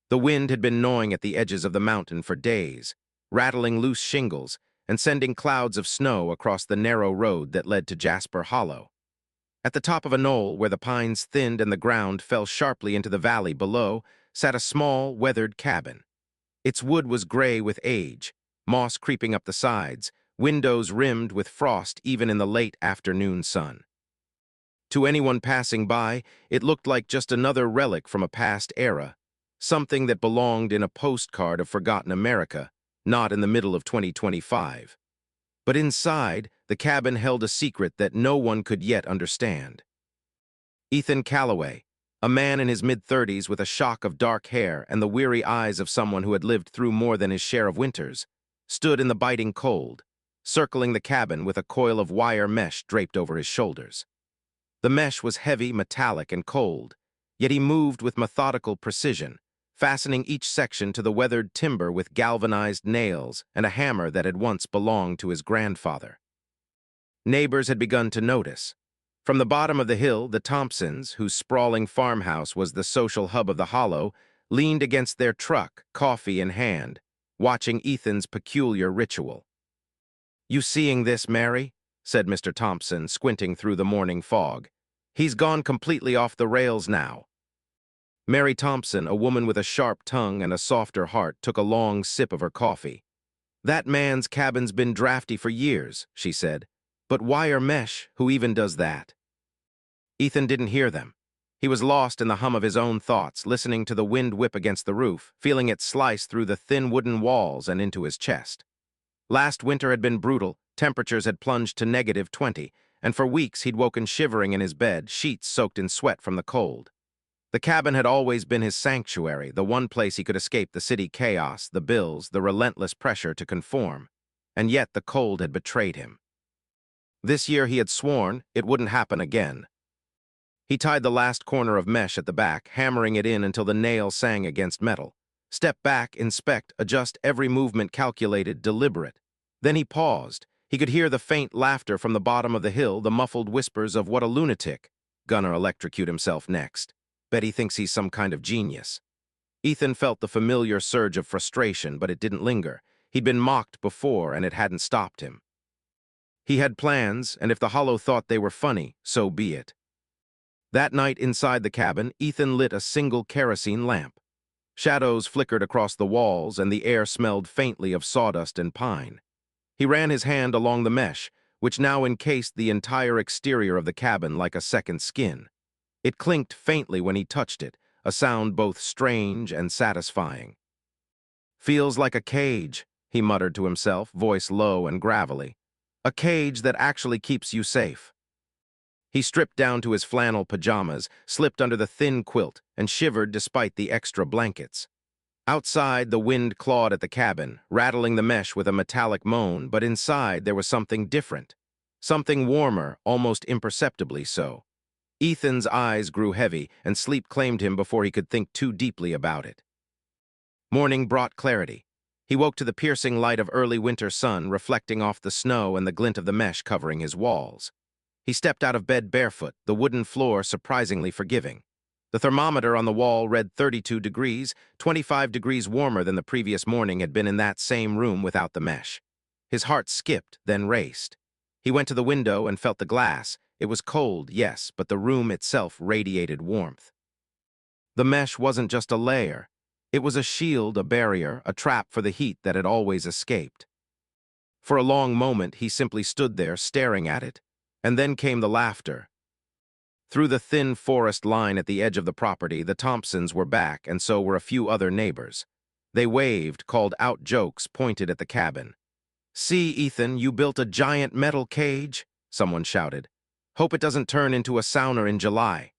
The wind had been gnawing at the edges of the mountain for days, rattling loose shingles and sending clouds of snow across the narrow road that led to Jasper Hollow. At the top of a knoll where the pines thinned and the ground fell sharply into the valley below sat a small, weathered cabin. Its wood was gray with age, moss creeping up the sides, windows rimmed with frost even in the late afternoon sun. To anyone passing by, it looked like just another relic from a past era, something that belonged in a postcard of forgotten America, not in the middle of 2025. But inside, the cabin held a secret that no one could yet understand. Ethan Calloway, a man in his mid-30s with a shock of dark hair and the weary eyes of someone who had lived through more than his share of winters, stood in the biting cold, circling the cabin with a coil of wire mesh draped over his shoulders. The mesh was heavy, metallic, and cold, yet he moved with methodical precision, fastening each section to the weathered timber with galvanized nails and a hammer that had once belonged to his grandfather. Neighbors had begun to notice. From the bottom of the hill, the Thompsons, whose sprawling farmhouse was the social hub of the hollow, leaned against their truck, coffee in hand, watching Ethan's peculiar ritual. "You seeing this, Mary?" said Mr. Thompson, squinting through the morning fog. "He's gone completely off the rails now." Mary Thompson, a woman with a sharp tongue and a softer heart, took a long sip of her coffee. "That man's cabin's been drafty for years," she said. "But wire mesh, who even does that?" Ethan didn't hear them. He was lost in the hum of his own thoughts, listening to the wind whip against the roof, feeling it slice through the thin wooden walls and into his chest. Last winter had been brutal, temperatures had plunged to -20, and for weeks he'd woken shivering in his bed, sheets soaked in sweat from the cold. The cabin had always been his sanctuary, the one place he could escape the city chaos, the bills, the relentless pressure to conform. And yet the cold had betrayed him. This year he had sworn it wouldn't happen again. He tied the last corner of mesh at the back, hammering it in until the nail sang against metal. Step back, inspect, adjust every movement calculated, deliberate. Then he paused. He could hear the faint laughter from the bottom of the hill, the muffled whispers of "What a lunatic. Gonna electrocute himself next. Bet he thinks he's some kind of genius." Ethan felt the familiar surge of frustration, but it didn't linger. He'd been mocked before, and it hadn't stopped him. He had plans, and if the hollow thought they were funny, so be it. That night inside the cabin, Ethan lit a single kerosene lamp. Shadows flickered across the walls, and the air smelled faintly of sawdust and pine. He ran his hand along the mesh, which now encased the entire exterior of the cabin like a second skin. It clinked faintly when he touched it, a sound both strange and satisfying. "Feels like a cage," he muttered to himself, voice low and gravelly. "A cage that actually keeps you safe." He stripped down to his flannel pajamas, slipped under the thin quilt, and shivered despite the extra blankets. Outside, the wind clawed at the cabin, rattling the mesh with a metallic moan, but inside there was something different. Something warmer, almost imperceptibly so. Ethan's eyes grew heavy, and sleep claimed him before he could think too deeply about it. Morning brought clarity. He woke to the piercing light of early winter sun reflecting off the snow and the glint of the mesh covering his walls. He stepped out of bed barefoot, the wooden floor surprisingly forgiving. The thermometer on the wall read 32 degrees, 25 degrees warmer than the previous morning had been in that same room without the mesh. His heart skipped, then raced. He went to the window and felt the glass. It was cold, yes, but the room itself radiated warmth. The mesh wasn't just a layer. It was a shield, a barrier, a trap for the heat that had always escaped. For a long moment, he simply stood there, staring at it. And then came the laughter. Through the thin forest line at the edge of the property, the Thompsons were back, and so were a few other neighbors. They waved, called out jokes, pointed at the cabin. "See, Ethan, you built a giant metal cage," someone shouted. "Hope it doesn't turn into a sauna in July."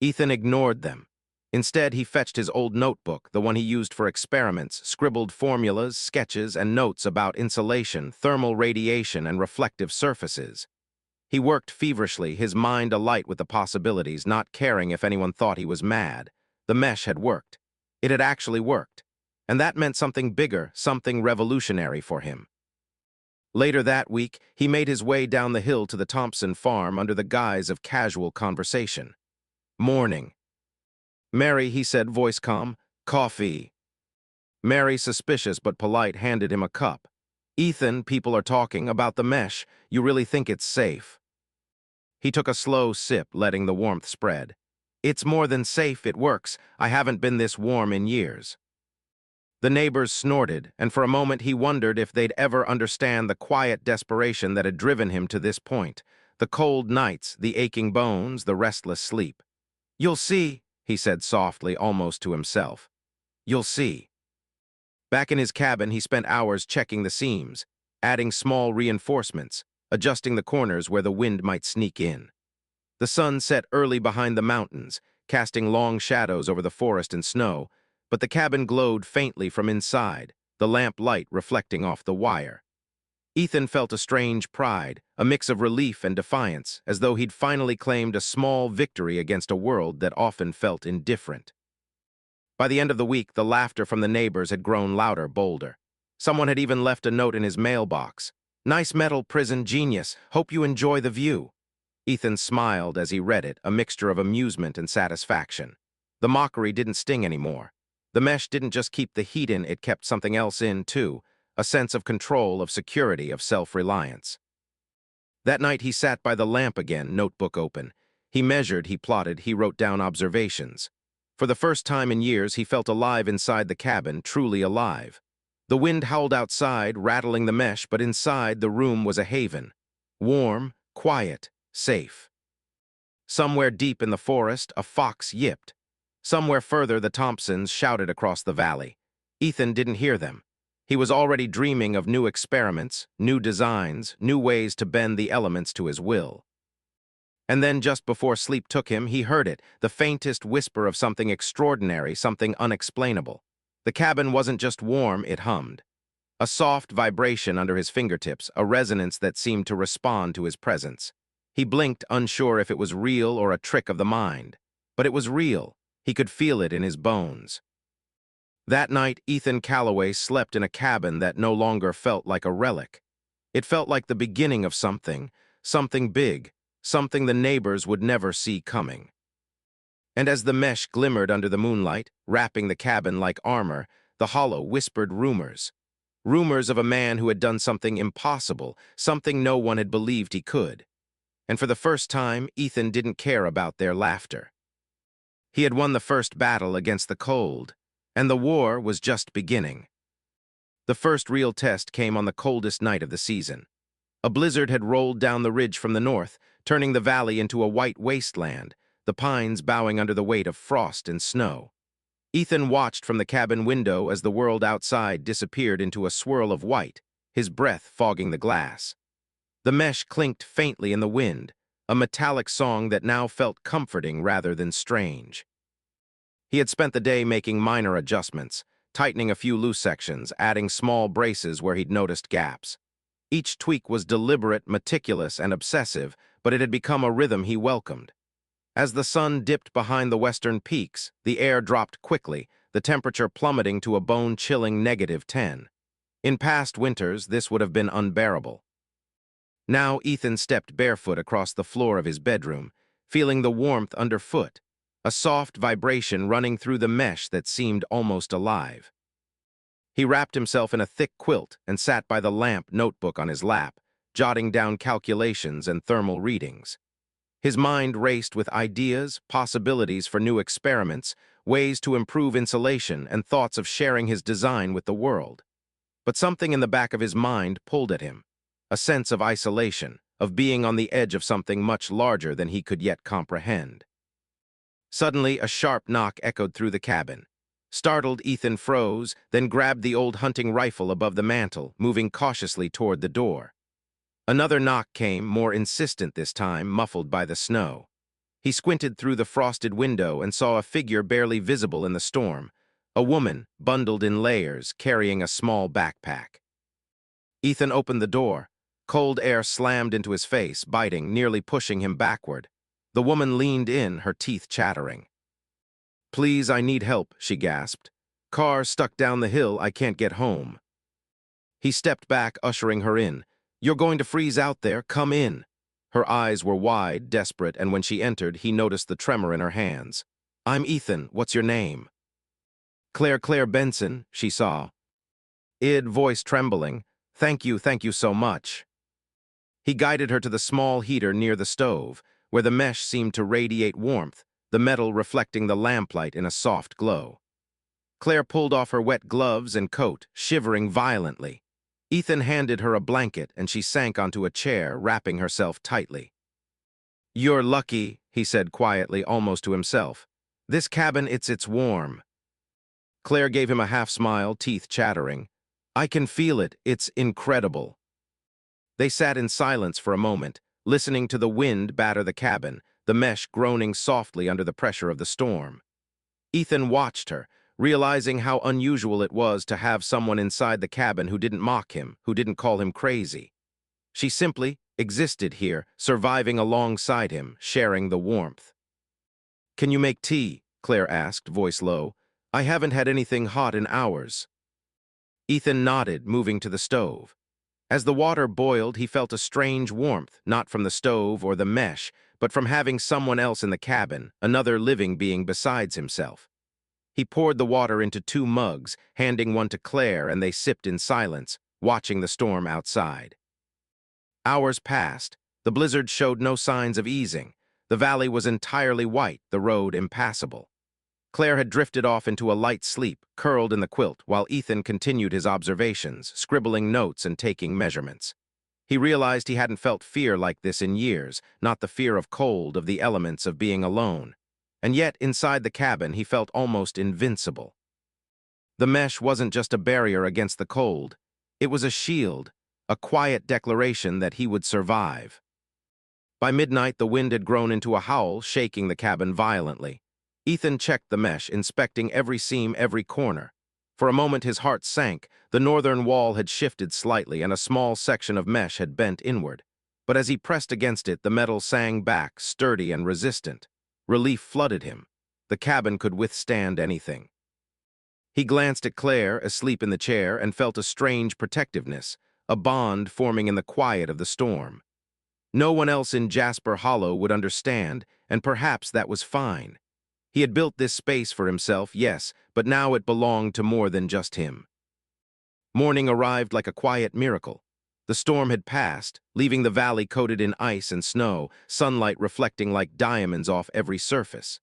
Ethan ignored them. Instead, he fetched his old notebook, the one he used for experiments, scribbled formulas, sketches, and notes about insulation, thermal radiation, and reflective surfaces. He worked feverishly, his mind alight with the possibilities, not caring if anyone thought he was mad. The mesh had worked. It had actually worked. And that meant something bigger, something revolutionary for him. Later that week, he made his way down the hill to the Thompson farm under the guise of casual conversation. "Morning." "Mary," he said, voice calm, Coffee. Mary, suspicious but polite, handed him a cup. Ethan, people are talking about the mesh. You really think it's safe? He took a slow sip, letting the warmth spread. It's more than safe, it works. I haven't been this warm in years. The neighbors snorted, and for a moment he wondered if they'd ever understand the quiet desperation that had driven him to this point. The cold nights, the aching bones, the restless sleep. You'll see, he said softly, almost to himself. You'll see. Back in his cabin, he spent hours checking the seams, adding small reinforcements, adjusting the corners where the wind might sneak in. The sun set early behind the mountains, casting long shadows over the forest and snow, but the cabin glowed faintly from inside, the lamp light reflecting off the wire. Ethan felt a strange pride, a mix of relief and defiance, as though he'd finally claimed a small victory against a world that often felt indifferent. By the end of the week, the laughter from the neighbors had grown louder, bolder. Someone had even left a note in his mailbox. Nice metal prison genius. Hope you enjoy the view. Ethan smiled as he read it, a mixture of amusement and satisfaction. The mockery didn't sting anymore. The mesh didn't just keep the heat in, it kept something else in, too. A sense of control, of security, of self-reliance. That night he sat by the lamp again, notebook open. He measured, he plotted, he wrote down observations. For the first time in years, he felt alive inside the cabin, truly alive. The wind howled outside, rattling the mesh, but inside the room was a haven. Warm, quiet, safe. Somewhere deep in the forest, a fox yipped. Somewhere further, the Thompsons shouted across the valley. Ethan didn't hear them. He was already dreaming of new experiments, new designs, new ways to bend the elements to his will. And then, just before sleep took him, he heard it, the faintest whisper of something extraordinary, something unexplainable. The cabin wasn't just warm, it hummed. A soft vibration under his fingertips, a resonance that seemed to respond to his presence. He blinked, unsure if it was real or a trick of the mind. But it was real. He could feel it in his bones. That night, Ethan Calloway slept in a cabin that no longer felt like a relic. It felt like the beginning of something big, something the neighbors would never see coming. And as the mesh glimmered under the moonlight, wrapping the cabin like armor, the hollow whispered rumors. Rumors of a man who had done something impossible, something no one had believed he could. And for the first time, Ethan didn't care about their laughter. He had won the first battle against the cold, and the war was just beginning. The first real test came on the coldest night of the season. A blizzard had rolled down the ridge from the north, turning the valley into a white wasteland, the pines bowing under the weight of frost and snow. Ethan watched from the cabin window as the world outside disappeared into a swirl of white, his breath fogging the glass. The mesh clinked faintly in the wind, a metallic song that now felt comforting rather than strange. He had spent the day making minor adjustments, tightening a few loose sections, adding small braces where he'd noticed gaps. Each tweak was deliberate, meticulous, and obsessive, but it had become a rhythm he welcomed. As the sun dipped behind the western peaks, the air dropped quickly, the temperature plummeting to a bone-chilling -10. In past winters, this would have been unbearable. Now Ethan stepped barefoot across the floor of his bedroom, feeling the warmth underfoot, a soft vibration running through the mesh that seemed almost alive. He wrapped himself in a thick quilt and sat by the lamp, notebook on his lap, jotting down calculations and thermal readings. His mind raced with ideas, possibilities for new experiments, ways to improve insulation, and thoughts of sharing his design with the world. But something in the back of his mind pulled at him, a sense of isolation, of being on the edge of something much larger than he could yet comprehend. Suddenly, a sharp knock echoed through the cabin. Startled, Ethan froze, then grabbed the old hunting rifle above the mantel, moving cautiously toward the door. Another knock came, more insistent this time, muffled by the snow. He squinted through the frosted window and saw a figure barely visible in the storm, a woman, bundled in layers, carrying a small backpack. Ethan opened the door. Cold air slammed into his face, biting, nearly pushing him backward. The woman leaned in, her teeth chattering. "Please, I need help," she gasped. "Car stuck down the hill, I can't get home." He stepped back, ushering her in. "You're going to freeze out there, come in." Her eyes were wide, desperate, and when she entered, he noticed the tremor in her hands. "I'm Ethan, what's your name?" Claire Benson, she saw. Id, voice trembling. Thank you so much. He guided her to the small heater near the stove, where the mesh seemed to radiate warmth, the metal reflecting the lamplight in a soft glow. Claire pulled off her wet gloves and coat, shivering violently. Ethan handed her a blanket and she sank onto a chair, wrapping herself tightly. "You're lucky," he said quietly, almost to himself. "This cabin, it's warm." Claire gave him a half-smile, teeth chattering. "I can feel it. It's incredible." They sat in silence for a moment, listening to the wind batter the cabin, the mesh groaning softly under the pressure of the storm. Ethan watched her, realizing how unusual it was to have someone inside the cabin who didn't mock him, who didn't call him crazy. She simply existed here, surviving alongside him, sharing the warmth. "Can you make tea?" Claire asked, voice low. "I haven't had anything hot in hours." Ethan nodded, moving to the stove. As the water boiled, he felt a strange warmth, not from the stove or the mesh, but from having someone else in the cabin, another living being besides himself. He poured the water into 2 mugs, handing one to Claire, and they sipped in silence, watching the storm outside. Hours passed. The blizzard showed no signs of easing. The valley was entirely white, the road impassable. Claire had drifted off into a light sleep, curled in the quilt, while Ethan continued his observations, scribbling notes and taking measurements. He realized he hadn't felt fear like this in years, not the fear of cold, of the elements, of being alone. And yet, inside the cabin, he felt almost invincible. The mesh wasn't just a barrier against the cold. It was a shield, a quiet declaration that he would survive. By midnight, the wind had grown into a howl, shaking the cabin violently. Ethan checked the mesh, inspecting every seam, every corner. For a moment, his heart sank. The northern wall had shifted slightly, and a small section of mesh had bent inward. But as he pressed against it, the metal sang back, sturdy and resistant. Relief flooded him. The cabin could withstand anything. He glanced at Claire, asleep in the chair, and felt a strange protectiveness, a bond forming in the quiet of the storm. No one else in Jasper Hollow would understand, and perhaps that was fine. He had built this space for himself, yes, but now it belonged to more than just him. Morning arrived like a quiet miracle. The storm had passed, leaving the valley coated in ice and snow, sunlight reflecting like diamonds off every surface.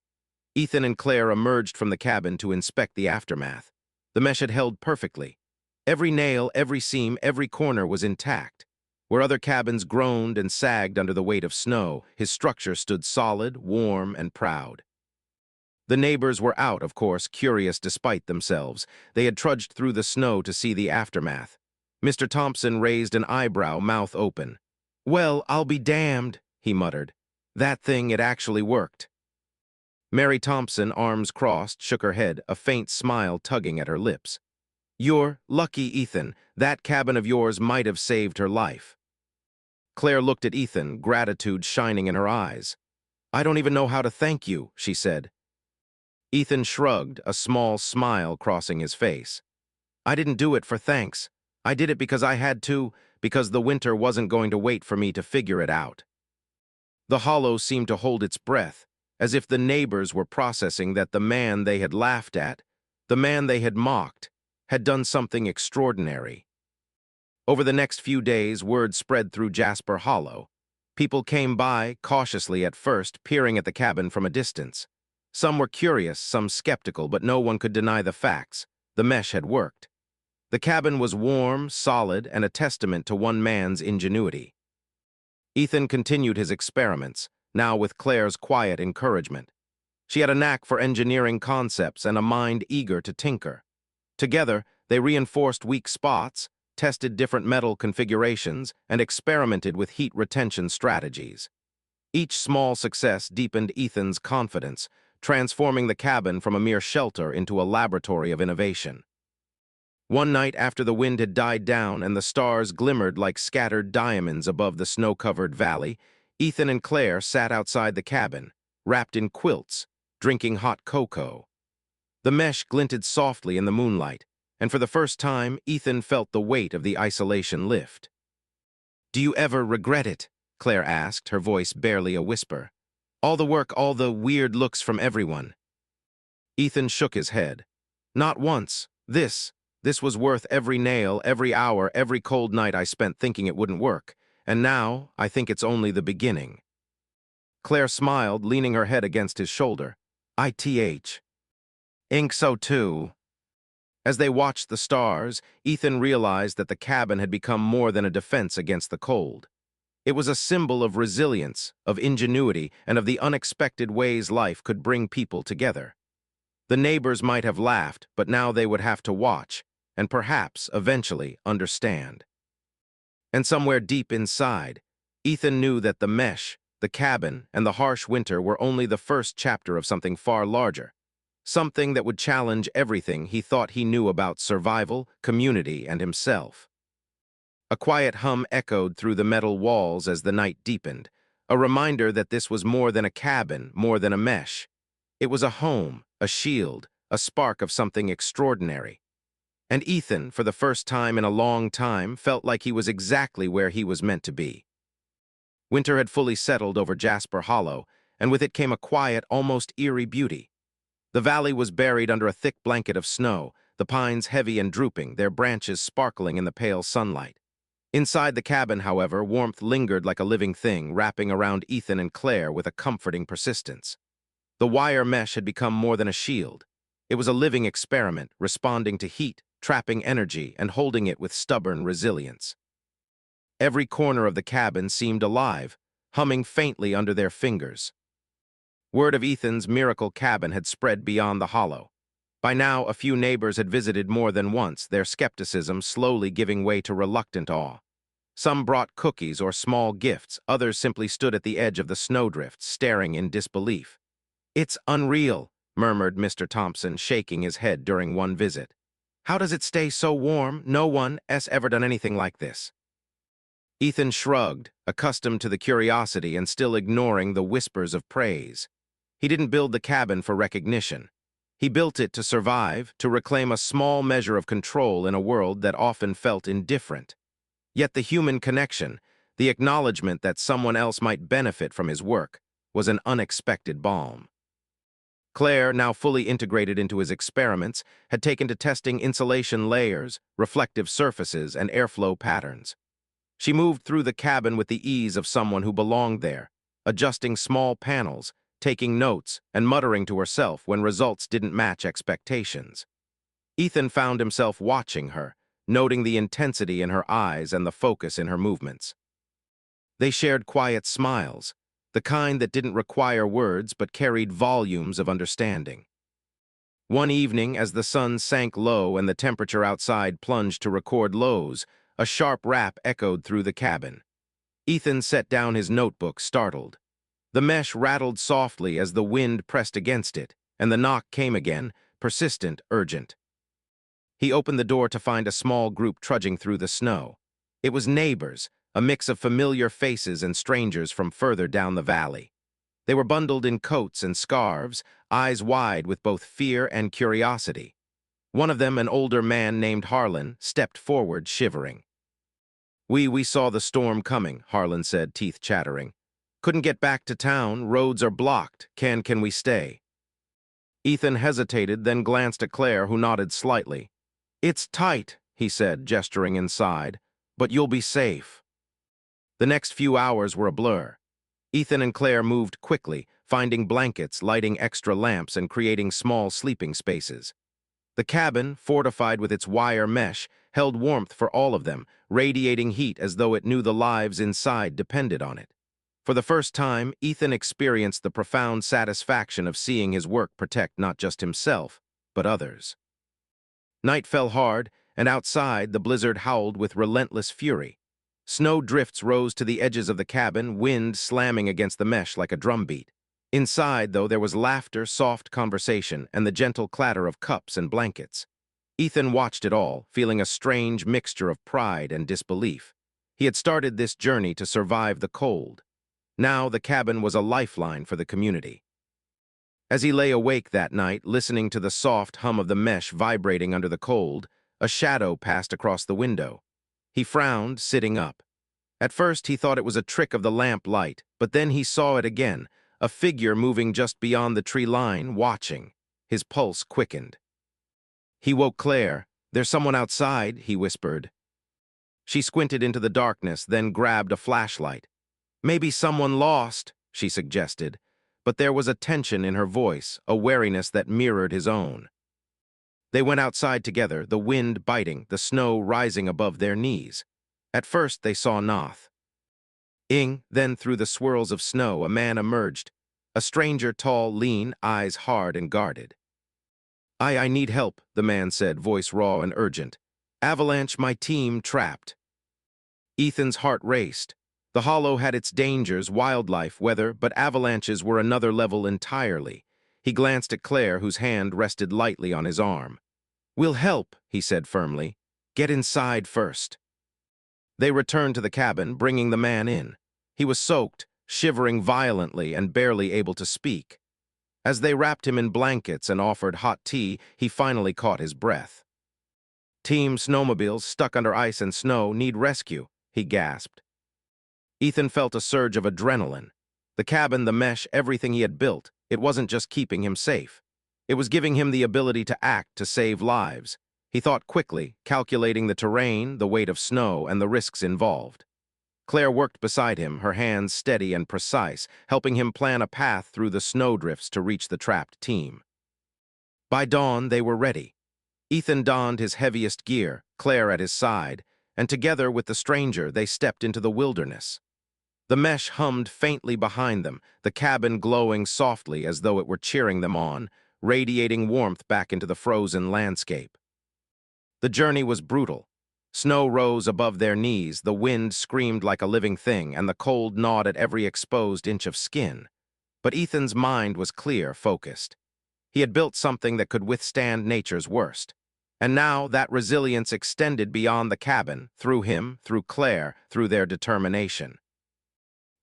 Ethan and Claire emerged from the cabin to inspect the aftermath. The mesh had held perfectly. Every nail, every seam, every corner was intact. Where other cabins groaned and sagged under the weight of snow, his structure stood solid, warm, and proud. The neighbors were out, of course, curious despite themselves. They had trudged through the snow to see the aftermath. Mr. Thompson raised an eyebrow, mouth open. "Well, I'll be damned," he muttered. "That thing, it actually worked." Mary Thompson, arms crossed, shook her head, a faint smile tugging at her lips. "You're lucky, Ethan. That cabin of yours might have saved her life." Claire looked at Ethan, gratitude shining in her eyes. "I don't even know how to thank you," she said. Ethan shrugged, a small smile crossing his face. "I didn't do it for thanks. I did it because I had to, because the winter wasn't going to wait for me to figure it out." The hollow seemed to hold its breath, as if the neighbors were processing that the man they had laughed at, the man they had mocked, had done something extraordinary. Over the next few days, word spread through Jasper Hollow. People came by, cautiously at first, peering at the cabin from a distance. Some were curious, some skeptical, but no one could deny the facts. The mesh had worked. The cabin was warm, solid, and a testament to one man's ingenuity. Ethan continued his experiments, now with Claire's quiet encouragement. She had a knack for engineering concepts and a mind eager to tinker. Together, they reinforced weak spots, tested different metal configurations, and experimented with heat retention strategies. Each small success deepened Ethan's confidence, transforming the cabin from a mere shelter into a laboratory of innovation. One night after the wind had died down and the stars glimmered like scattered diamonds above the snow-covered valley, Ethan and Claire sat outside the cabin, wrapped in quilts, drinking hot cocoa. The mesh glinted softly in the moonlight, and for the first time, Ethan felt the weight of the isolation lift. "Do you ever regret it?" Claire asked, her voice barely a whisper. "All the work, all the weird looks from everyone." Ethan shook his head. Not once. This was worth every nail, every hour, every cold night I spent thinking it wouldn't work. And now, I think it's only the beginning. Claire smiled, leaning her head against his shoulder. ITH. Ink so too. As they watched the stars, Ethan realized that the cabin had become more than a defense against the cold. It was a symbol of resilience, of ingenuity, and of the unexpected ways life could bring people together. The neighbors might have laughed, but now they would have to watch, and perhaps, eventually, understand. And somewhere deep inside, Ethan knew that the mesh, the cabin, and the harsh winter were only the first chapter of something far larger. Something that would challenge everything he thought he knew about survival, community, and himself. A quiet hum echoed through the metal walls as the night deepened, a reminder that this was more than a cabin, more than a mesh. It was a home, a shield, a spark of something extraordinary. And Ethan, for the first time in a long time, felt like he was exactly where he was meant to be. Winter had fully settled over Jasper Hollow, and with it came a quiet, almost eerie beauty. The valley was buried under a thick blanket of snow, the pines heavy and drooping, their branches sparkling in the pale sunlight. Inside the cabin, however, warmth lingered like a living thing, wrapping around Ethan and Claire with a comforting persistence. The wire mesh had become more than a shield. It was a living experiment, responding to heat, trapping energy, and holding it with stubborn resilience. Every corner of the cabin seemed alive, humming faintly under their fingers. Word of Ethan's miracle cabin had spread beyond the hollow. By now, a few neighbors had visited more than once, their skepticism slowly giving way to reluctant awe. Some brought cookies or small gifts, others simply stood at the edge of the snowdrift, staring in disbelief. "It's unreal," murmured Mr. Thompson, shaking his head during one visit. "How does it stay so warm? No one has ever done anything like this." Ethan shrugged, accustomed to the curiosity and still ignoring the whispers of praise. He didn't build the cabin for recognition. He built it to survive, to reclaim a small measure of control in a world that often felt indifferent. Yet the human connection, the acknowledgement that someone else might benefit from his work, was an unexpected balm. Claire, now fully integrated into his experiments, had taken to testing insulation layers, reflective surfaces, and airflow patterns. She moved through the cabin with the ease of someone who belonged there, adjusting small panels, taking notes, and muttering to herself when results didn't match expectations. Ethan found himself watching her, noting the intensity in her eyes and the focus in her movements. They shared quiet smiles, the kind that didn't require words but carried volumes of understanding. One evening, as the sun sank low and the temperature outside plunged to record lows, a sharp rap echoed through the cabin. Ethan set down his notebook, startled. The mesh rattled softly as the wind pressed against it, and the knock came again, persistent, urgent. He opened the door to find a small group trudging through the snow. It was neighbors, a mix of familiar faces and strangers from further down the valley. They were bundled in coats and scarves, eyes wide with both fear and curiosity. One of them, an older man named Harlan, stepped forward, shivering. We saw the storm coming," Harlan said, teeth chattering. "Couldn't get back to town, roads are blocked. Can we stay?" Ethan hesitated, then glanced at Claire, who nodded slightly. "It's tight," he said, gesturing inside, "but you'll be safe." The next few hours were a blur. Ethan and Claire moved quickly, finding blankets, lighting extra lamps, and creating small sleeping spaces. The cabin, fortified with its wire mesh, held warmth for all of them, radiating heat as though it knew the lives inside depended on it. For the first time, Ethan experienced the profound satisfaction of seeing his work protect not just himself, but others. Night fell hard, and outside the blizzard howled with relentless fury. Snow drifts rose to the edges of the cabin, wind slamming against the mesh like a drumbeat. Inside, though, there was laughter, soft conversation, and the gentle clatter of cups and blankets. Ethan watched it all, feeling a strange mixture of pride and disbelief. He had started this journey to survive the cold. Now the cabin was a lifeline for the community. As he lay awake that night, listening to the soft hum of the mesh vibrating under the cold, a shadow passed across the window. He frowned, sitting up. At first he thought it was a trick of the lamp light, but then he saw it again, a figure moving just beyond the tree line, watching. His pulse quickened. He woke Claire. "There's someone outside," he whispered. She squinted into the darkness, then grabbed a flashlight. "Maybe someone lost," she suggested, but there was a tension in her voice, a wariness that mirrored his own. They went outside together, the wind biting, the snow rising above their knees. At first they saw Noth. Then through the swirls of snow a man emerged, a stranger, tall, lean, eyes hard and guarded. I need help," the man said, voice raw and urgent. "Avalanche, my team trapped." Ethan's heart raced. The hollow had its dangers, wildlife, weather, but avalanches were another level entirely. He glanced at Claire, whose hand rested lightly on his arm. "We'll help," he said firmly. "Get inside first." They returned to the cabin, bringing the man in. He was soaked, shivering violently and barely able to speak. As they wrapped him in blankets and offered hot tea, he finally caught his breath. "Team snowmobiles stuck under ice and snow need rescue," he gasped. Ethan felt a surge of adrenaline. The cabin, the mesh, everything he had built, it wasn't just keeping him safe. It was giving him the ability to act, to save lives. He thought quickly, calculating the terrain, the weight of snow, and the risks involved. Claire worked beside him, her hands steady and precise, helping him plan a path through the snowdrifts to reach the trapped team. By dawn, they were ready. Ethan donned his heaviest gear, Claire at his side, and together with the stranger, they stepped into the wilderness. The mesh hummed faintly behind them, the cabin glowing softly as though it were cheering them on, radiating warmth back into the frozen landscape. The journey was brutal. Snow rose above their knees, the wind screamed like a living thing, and the cold gnawed at every exposed inch of skin. But Ethan's mind was clear, focused. He had built something that could withstand nature's worst. And now that resilience extended beyond the cabin, through him, through Claire, through their determination.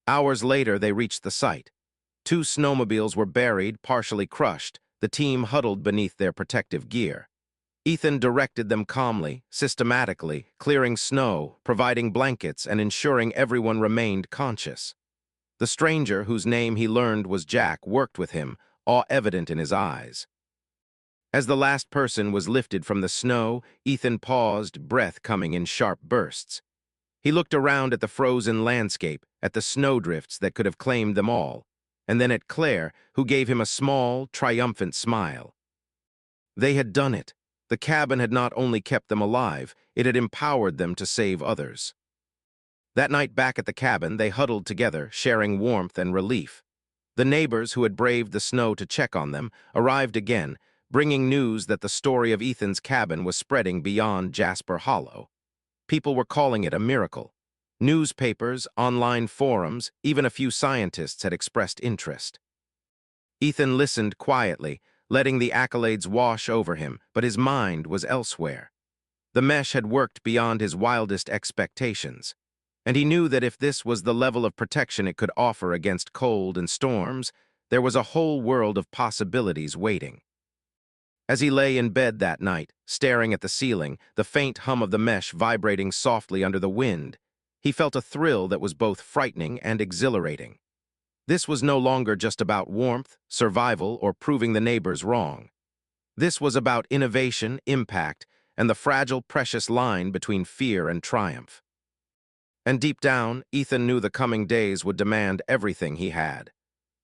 Hours later, they reached the site. 2 snowmobiles were buried, partially crushed, the team huddled beneath their protective gear. Ethan directed them calmly, systematically, clearing snow, providing blankets, and ensuring everyone remained conscious. The stranger, whose name he learned was Jack, worked with him, awe evident in his eyes. As the last person was lifted from the snow, Ethan paused, breath coming in sharp bursts. He looked around at the frozen landscape, at the snowdrifts that could have claimed them all, and then at Claire, who gave him a small, triumphant smile. They had done it. The cabin had not only kept them alive, it had empowered them to save others. That night back at the cabin, they huddled together, sharing warmth and relief. The neighbors who had braved the snow to check on them arrived again, bringing news that the story of Ethan's cabin was spreading beyond Jasper Hollow. People were calling it a miracle. Newspapers, online forums, even a few scientists had expressed interest. Ethan listened quietly, letting the accolades wash over him, but his mind was elsewhere. The mesh had worked beyond his wildest expectations, and he knew that if this was the level of protection it could offer against cold and storms, there was a whole world of possibilities waiting. As he lay in bed that night, staring at the ceiling, the faint hum of the mesh vibrating softly under the wind, he felt a thrill that was both frightening and exhilarating. This was no longer just about warmth, survival, or proving the neighbors wrong. This was about innovation, impact, and the fragile, precious line between fear and triumph. And deep down, Ethan knew the coming days would demand everything he had.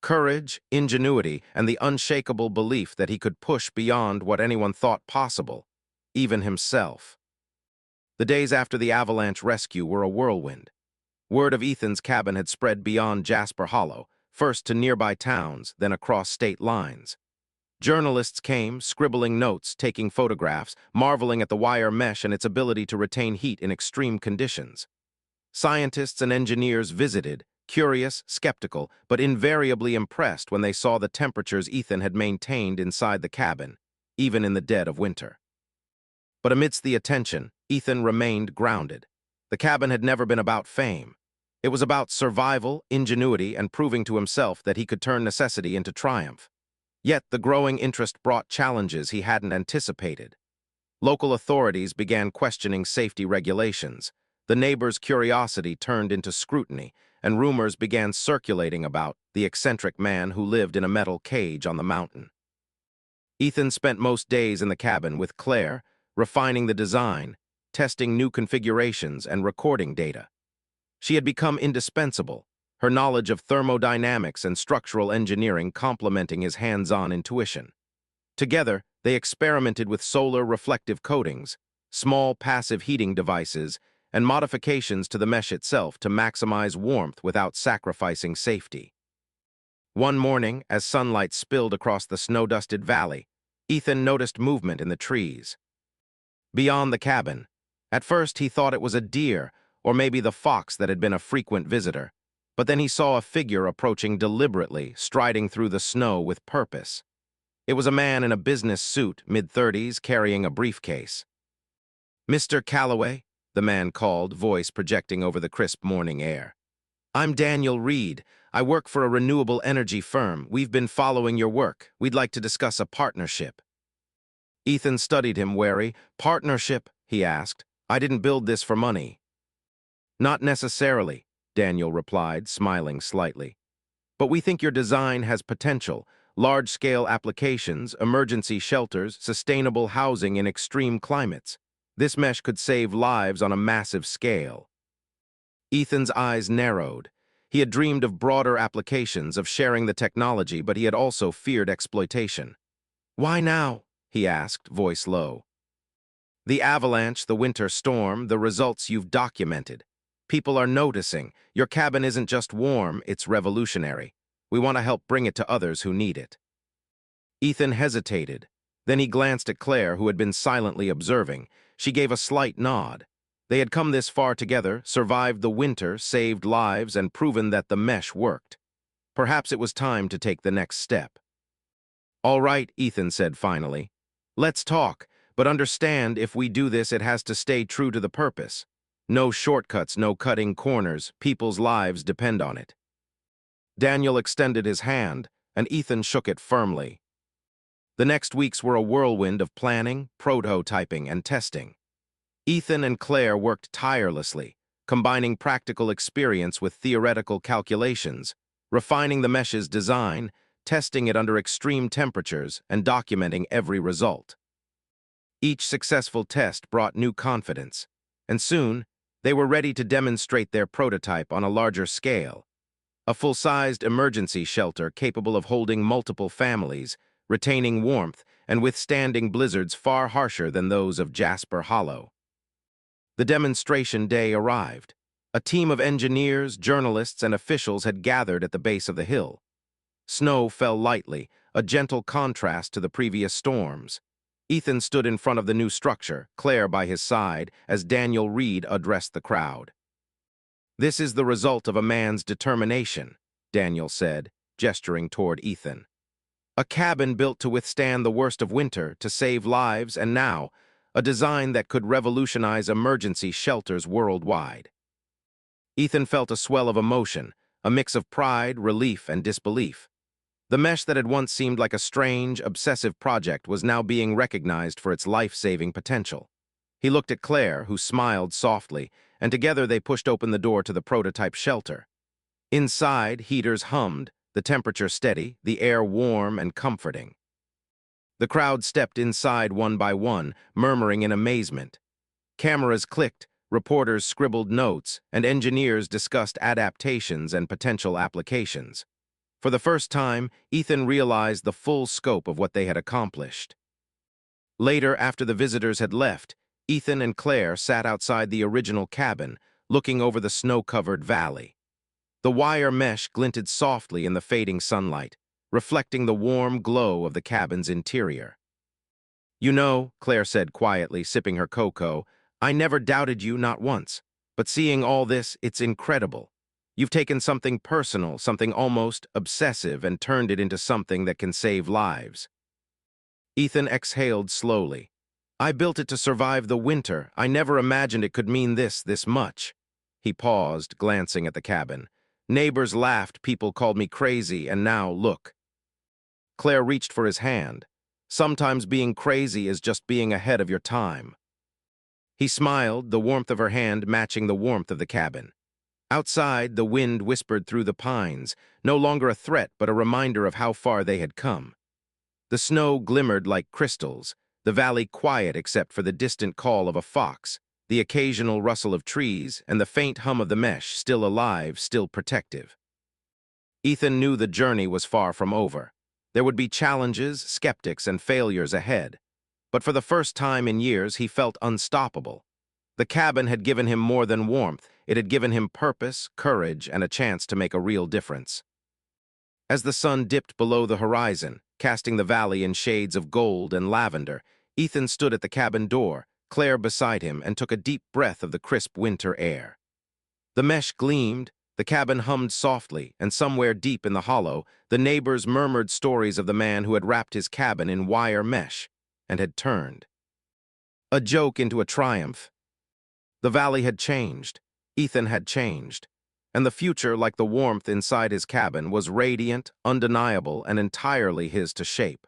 Courage, ingenuity, and the unshakable belief that he could push beyond what anyone thought possible, even himself. The days after the avalanche rescue were a whirlwind. Word of Ethan's cabin had spread beyond Jasper Hollow, first to nearby towns, then across state lines. Journalists came, scribbling notes, taking photographs, marveling at the wire mesh and its ability to retain heat in extreme conditions. Scientists and engineers visited, curious, skeptical, but invariably impressed when they saw the temperatures Ethan had maintained inside the cabin, even in the dead of winter. But amidst the attention, Ethan remained grounded. The cabin had never been about fame. It was about survival, ingenuity, and proving to himself that he could turn necessity into triumph. Yet the growing interest brought challenges he hadn't anticipated. Local authorities began questioning safety regulations. The neighbors' curiosity turned into scrutiny, and rumors began circulating about the eccentric man who lived in a metal cage on the mountain. Ethan spent most days in the cabin with Claire, refining the design, testing new configurations, and recording data. She had become indispensable, her knowledge of thermodynamics and structural engineering complementing his hands-on intuition. Together, they experimented with solar reflective coatings, small passive heating devices, and modifications to the mesh itself to maximize warmth without sacrificing safety. One morning, as sunlight spilled across the snow-dusted valley, Ethan noticed movement in the trees. Beyond the cabin, at first he thought it was a deer or maybe the fox that had been a frequent visitor, but then he saw a figure approaching deliberately, striding through the snow with purpose. It was a man in a business suit, mid-30s, carrying a briefcase. "Mr. Calloway," the man called, voice projecting over the crisp morning air. "I'm Daniel Reed. I work for a renewable energy firm. We've been following your work. We'd like to discuss a partnership." Ethan studied him wary. "Partnership?" he asked. "I didn't build this for money." "Not necessarily," Daniel replied, smiling slightly. "But we think your design has potential. Large-scale applications, emergency shelters, sustainable housing in extreme climates. This mesh could save lives on a massive scale." Ethan's eyes narrowed. He had dreamed of broader applications, of sharing the technology, but he had also feared exploitation. "Why now?" he asked, voice low. "The avalanche, the winter storm, the results you've documented. People are noticing. Your cabin isn't just warm, it's revolutionary. We want to help bring it to others who need it." Ethan hesitated. Then he glanced at Claire, who had been silently observing. She gave a slight nod. They had come this far together, survived the winter, saved lives, and proven that the mesh worked. Perhaps it was time to take the next step. "All right," Ethan said finally. "Let's talk, but understand if we do this, it has to stay true to the purpose. No shortcuts, no cutting corners. People's lives depend on it." Daniel extended his hand, and Ethan shook it firmly. The next weeks were a whirlwind of planning, prototyping, and testing. Ethan and Claire worked tirelessly, combining practical experience with theoretical calculations, refining the mesh's design, testing it under extreme temperatures, and documenting every result. Each successful test brought new confidence, and soon, they were ready to demonstrate their prototype on a larger scale. A full-sized emergency shelter capable of holding multiple families, retaining warmth, and withstanding blizzards far harsher than those of Jasper Hollow. The demonstration day arrived. A team of engineers, journalists, and officials had gathered at the base of the hill. Snow fell lightly, a gentle contrast to the previous storms. Ethan stood in front of the new structure, Claire by his side, as Daniel Reed addressed the crowd. "This is the result of a man's determination," Daniel said, gesturing toward Ethan. "A cabin built to withstand the worst of winter, to save lives, and now, a design that could revolutionize emergency shelters worldwide." Ethan felt a swell of emotion, a mix of pride, relief, and disbelief. The mesh that had once seemed like a strange, obsessive project was now being recognized for its life-saving potential. He looked at Claire, who smiled softly, and together they pushed open the door to the prototype shelter. Inside, heaters hummed, the temperature steady, the air warm and comforting. The crowd stepped inside one by one, murmuring in amazement. Cameras clicked, reporters scribbled notes, and engineers discussed adaptations and potential applications. For the first time, Ethan realized the full scope of what they had accomplished. Later, after the visitors had left, Ethan and Claire sat outside the original cabin, looking over the snow-covered valley. The wire mesh glinted softly in the fading sunlight, reflecting the warm glow of the cabin's interior. "You know," Claire said quietly, sipping her cocoa, "I never doubted you, not once. But seeing all this, it's incredible. You've taken something personal, something almost obsessive, and turned it into something that can save lives." Ethan exhaled slowly. "I built it to survive the winter. I never imagined it could mean this much." He paused, glancing at the cabin. "Neighbors laughed, people called me crazy, and now, look." Claire reached for his hand. "Sometimes being crazy is just being ahead of your time." He smiled, the warmth of her hand matching the warmth of the cabin. Outside, the wind whispered through the pines, no longer a threat but a reminder of how far they had come. The snow glimmered like crystals, the valley quiet except for the distant call of a fox, the occasional rustle of trees, and the faint hum of the mesh, still alive, still protective. Ethan knew the journey was far from over. There would be challenges, skeptics, and failures ahead. But for the first time in years, he felt unstoppable. The cabin had given him more than warmth. It had given him purpose, courage, and a chance to make a real difference. As the sun dipped below the horizon, casting the valley in shades of gold and lavender, Ethan stood at the cabin door, Claire beside him, and took a deep breath of the crisp winter air. The mesh gleamed, the cabin hummed softly, and somewhere deep in the hollow, the neighbors murmured stories of the man who had wrapped his cabin in wire mesh and had turned a joke into a triumph. The valley had changed, Ethan had changed, and the future, like the warmth inside his cabin, was radiant, undeniable, and entirely his to shape.